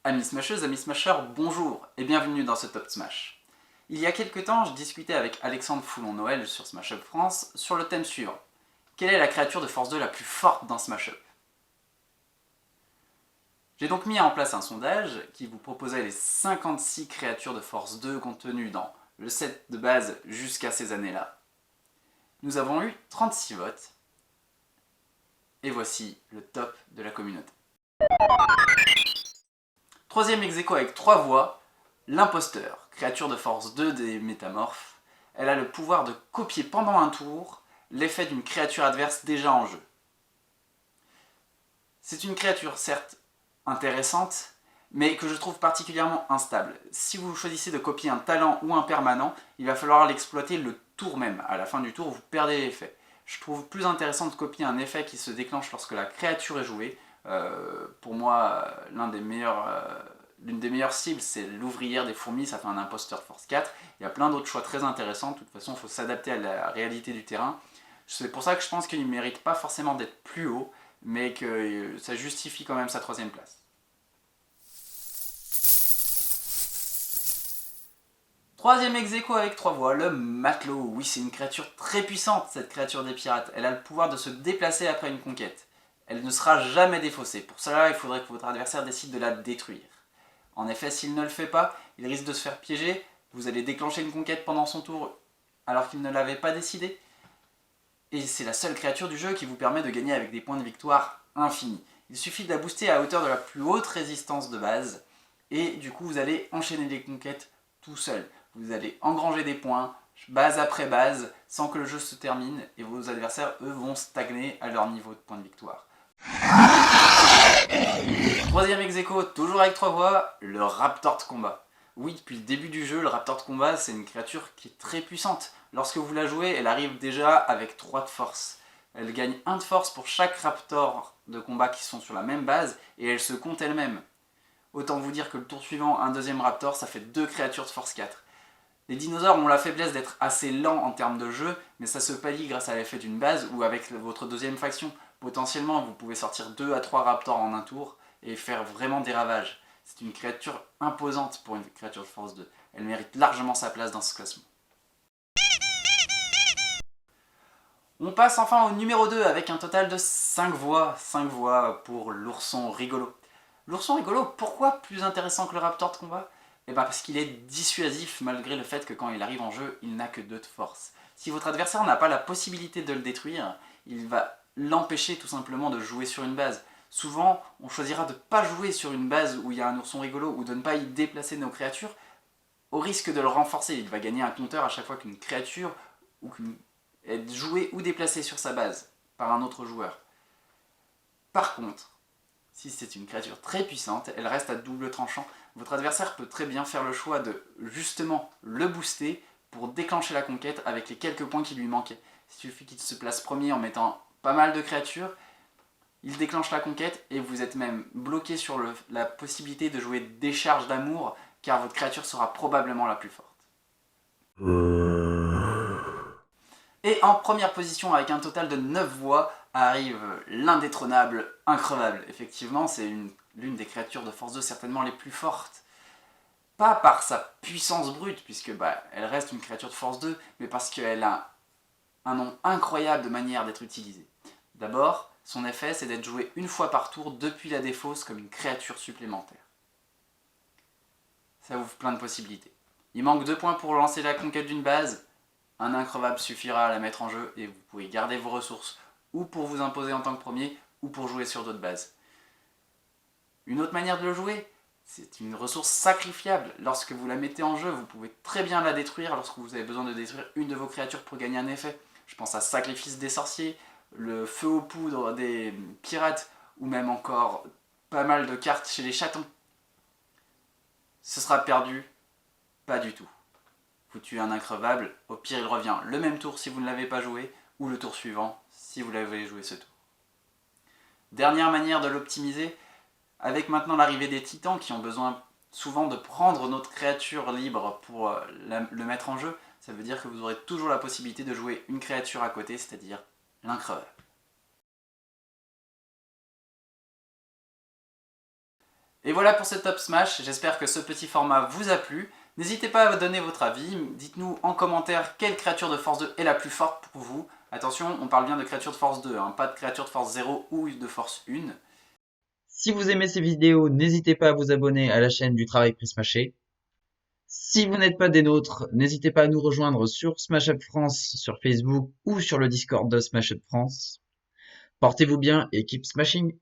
Amis smasheuses, amis smashers, bonjour et bienvenue dans ce Top Smash. Il y a quelques temps, je discutais avec Alexandre Foulon-Noël sur Smash Up France sur le thème suivant. Quelle est la créature de Force 2 la plus forte dans Smash Up? J'ai donc mis en place un sondage qui vous proposait les 56 créatures de Force 2 contenues dans le set de base jusqu'à ces années-là. Nous avons eu 36 votes. Et voici le top de la communauté. Troisième ex-aequo avec 3 voix, l'imposteur, créature de Force 2 des métamorphes. Elle a le pouvoir de copier pendant un tour l'effet d'une créature adverse déjà en jeu. C'est une créature certes intéressante, mais que je trouve particulièrement instable. Si vous choisissez de copier un talent ou un permanent, il va falloir l'exploiter le tour même. À la fin du tour, vous perdez l'effet. Je trouve plus intéressant de copier un effet qui se déclenche lorsque la créature est jouée. Pour moi, l'une des meilleures cibles, c'est l'ouvrière des fourmis, ça fait un imposteur force 4. Il y a plein d'autres choix très intéressants, de toute façon il faut s'adapter à la réalité du terrain. C'est pour ça que je pense qu'il ne mérite pas forcément d'être plus haut, mais que ça justifie quand même sa 3ème place. Troisième ex-aequo avec 3 voix, le matelot. Oui, c'est une créature très puissante, cette créature des pirates. Elle a le pouvoir de se déplacer après une conquête. Elle ne sera jamais défaussée. Pour cela, il faudrait que votre adversaire décide de la détruire. En effet, s'il ne le fait pas, il risque de se faire piéger. Vous allez déclencher une conquête pendant son tour alors qu'il ne l'avait pas décidé. Et c'est la seule créature du jeu qui vous permet de gagner avec des points de victoire infinis. Il suffit de la booster à hauteur de la plus haute résistance de base. Et du coup, vous allez enchaîner les conquêtes tout seul. Vous allez engranger des points, base après base, sans que le jeu se termine. Et vos adversaires, eux, vont stagner à leur niveau de points de victoire. Troisième ex-aequo, toujours avec 3 voix, le Raptor de combat. Oui, depuis le début du jeu, le Raptor de combat, c'est une créature qui est très puissante. Lorsque vous la jouez, elle arrive déjà avec 3 de force. Elle gagne 1 de force pour chaque Raptor de combat qui sont sur la même base, et elle se compte elle-même. Autant vous dire que le tour suivant, un deuxième Raptor, ça fait 2 créatures de force 4. Les dinosaures ont la faiblesse d'être assez lents en termes de jeu, mais ça se pallie grâce à l'effet d'une base ou avec votre deuxième faction. Potentiellement, vous pouvez sortir 2 à 3 raptors en un tour et faire vraiment des ravages. C'est une créature imposante pour une créature de force 2. Elle mérite largement sa place dans ce classement. On passe enfin au numéro 2 avec un total de 5 voix. 5 voix pour l'ourson rigolo. L'ourson rigolo, pourquoi plus intéressant que le raptor de combat? Eh bien parce qu'il est dissuasif malgré le fait que quand il arrive en jeu, il n'a que 2 de force. Si votre adversaire n'a pas la possibilité de le détruire, il va l'empêcher tout simplement de jouer sur une base. Souvent, on choisira de ne pas jouer sur une base où il y a un ourson rigolo ou de ne pas y déplacer nos créatures au risque de le renforcer. Il va gagner un compteur à chaque fois qu'une créature est jouée ou déplacée sur sa base par un autre joueur. Par contre, si c'est une créature très puissante, elle reste à double tranchant. Votre adversaire peut très bien faire le choix de justement le booster pour déclencher la conquête avec les quelques points qui lui manquaient. Il suffit qu'il se place premier en mettant pas mal de créatures, il déclenche la conquête et vous êtes même bloqué sur la possibilité de jouer décharge d'amour car votre créature sera probablement la plus forte. Et en première position avec un total de 9 voix arrive l'indétrônable Increvable. Effectivement, c'est l'une des créatures de Force 2 certainement les plus fortes. Pas par sa puissance brute, puisque elle reste une créature de Force 2, mais parce qu'elle a un nom incroyable de manière d'être utilisée. D'abord, son effet c'est d'être joué une fois par tour depuis la défausse comme une créature supplémentaire. Ça ouvre plein de possibilités. Il manque 2 points pour lancer la conquête d'une base, un Increvable suffira à la mettre en jeu et vous pouvez garder vos ressources ou pour vous imposer en tant que premier ou pour jouer sur d'autres bases. Une autre manière de le jouer, c'est une ressource sacrifiable. Lorsque vous la mettez en jeu, vous pouvez très bien la détruire lorsque vous avez besoin de détruire une de vos créatures pour gagner un effet. Je pense à Sacrifice des sorciers, le feu aux poudres des pirates, ou même encore pas mal de cartes chez les chatons. Ce sera perdu? Pas du tout. Vous tuez un Increvable, au pire il revient le même tour si vous ne l'avez pas joué, ou le tour suivant si vous l'avez joué ce tour. Dernière manière de l'optimiser, avec maintenant l'arrivée des titans qui ont besoin souvent de prendre notre créature libre pour le mettre en jeu, ça veut dire que vous aurez toujours la possibilité de jouer une créature à côté, c'est-à-dire l'increveur. Et voilà pour ce Top Smash, j'espère que ce petit format vous a plu. N'hésitez pas à donner votre avis, dites-nous en commentaire quelle créature de force 2 est la plus forte pour vous. Attention, on parle bien de créature de force 2, hein, pas de créature de force 0 ou de force 1. Si vous aimez ces vidéos, n'hésitez pas à vous abonner à la chaîne du Travail Prismaché. Si vous n'êtes pas des nôtres, n'hésitez pas à nous rejoindre sur Smash Up France sur Facebook ou sur le Discord de Smash Up France. Portez-vous bien et keep smashing!